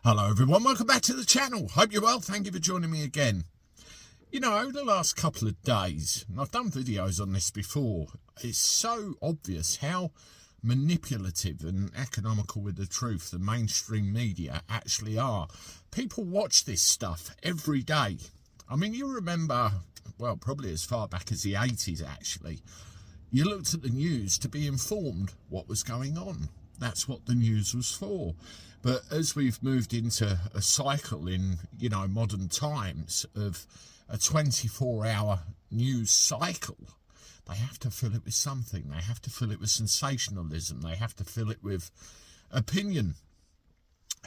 Hello everyone, welcome back to the channel. Hope you're well, thank you for joining me again. You know, over the last couple of days, and I've done videos on this before, it's so obvious how manipulative and economical with the truth the mainstream media actually are. People watch this stuff every day. I mean, you remember, well, probably as far back as the 80s actually, you looked at the news to be informed what was going on. That's what the news was for. But as we've moved into a cycle in, you know, modern times of a 24-hour news cycle, they have to fill it with something. They have to fill it with sensationalism. They have to fill it with opinion.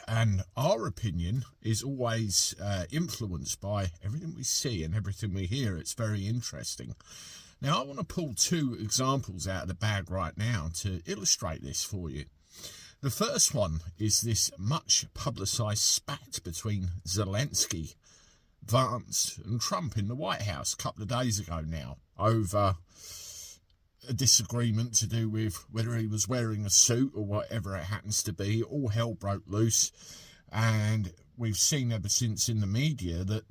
And our opinion is always influenced by everything we see and everything we hear. It's very interesting. Now, I want to pull two examples out of the bag right now to illustrate this for you. The first one is this much publicised spat between Zelenskyy, Vance and Trump in the White House a couple of days ago now over a disagreement to do with whether he was wearing a suit or whatever it happens to be. All hell broke loose, and we've seen ever since in the media that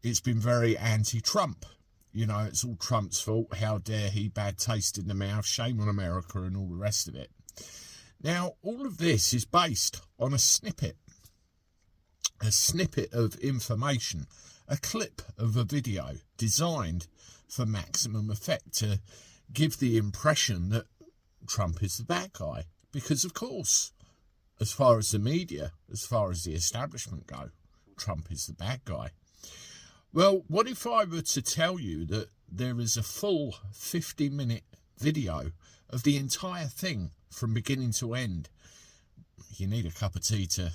it's been very anti-Trump. You know, it's all Trump's fault. How dare he? Bad taste in the mouth. Shame on America and all the rest of it. Now, all of this is based on a snippet of information, a clip of a video designed for maximum effect to give the impression that Trump is the bad guy. Because, of course, as far as the media, as far as the establishment go, Trump is the bad guy. Well, what if I were to tell you that there is a full 50-minute video of the entire thing from beginning to end? You need a cup of tea to,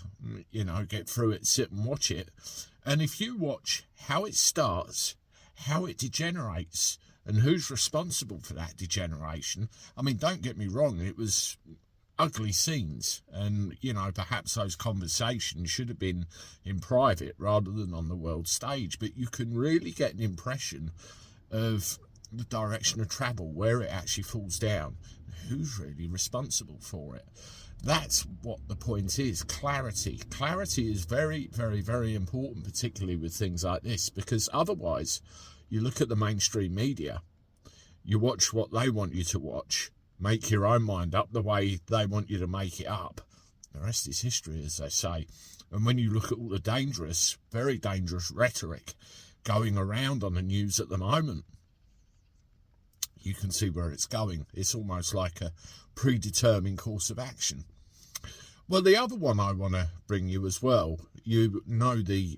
you know, get through it, sit and watch it. And if you watch how it starts, how it degenerates, and who's responsible for that degeneration, I mean, don't get me wrong, it was ugly scenes, and, you know, perhaps those conversations should have been in private rather than on the world stage, but you can really get an impression of the direction of travel, where it actually falls down, who's really responsible for it. That's what the point is. Clarity is very, very, very important, particularly with things like this, because otherwise you look at the mainstream media, you watch what they want you to watch, make your own mind up the way they want you to make it up. The rest is history, as they say. And when you look at all the dangerous, very dangerous rhetoric going around on the news at the moment, you can see where it's going. It's almost like a predetermined course of action. Well, the other one I want to bring you as well, you know the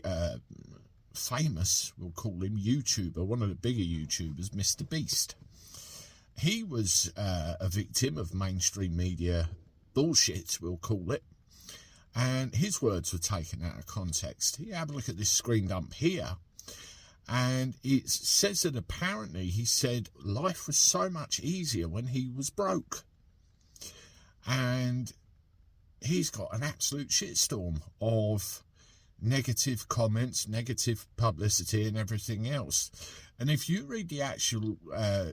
famous, we'll call him YouTuber, one of the bigger YouTubers, Mr. Beast. He was a victim of mainstream media bullshit, we'll call it, and his words were taken out of context. You have a look at this screen dump here, and it says that apparently he said life was so much easier when he was broke. And he's got an absolute shitstorm of negative comments, negative publicity and everything else. And if you read the actual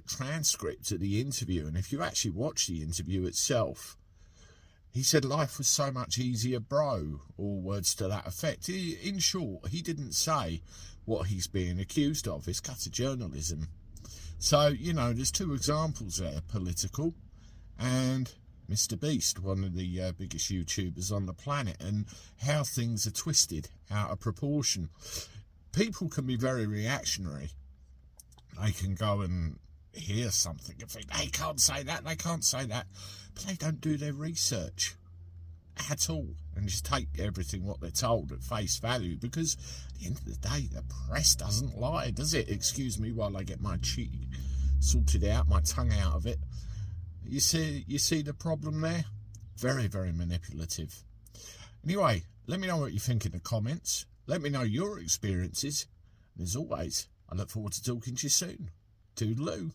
transcript of the interview, and if you actually watch the interview itself, he said life was so much easier, bro, or words to that effect. In short, he didn't say what he's being accused of. It's gutter journalism. So, you know, there's two examples there, political and Mr. Beast, one of the biggest YouTubers on the planet, and how things are twisted out of proportion. People can be very reactionary. They can go and hear something and think, they can't say that, they can't say that. But they don't do their research at all and just take everything what they're told at face value, because at the end of the day, the press doesn't lie, does it? Excuse me while I get my cheek sorted out, my tongue out of it. You see the problem there? Very, very manipulative. Anyway, let me know what you think in the comments. Let me know your experiences. And as always, I look forward to talking to you soon. Toodaloo.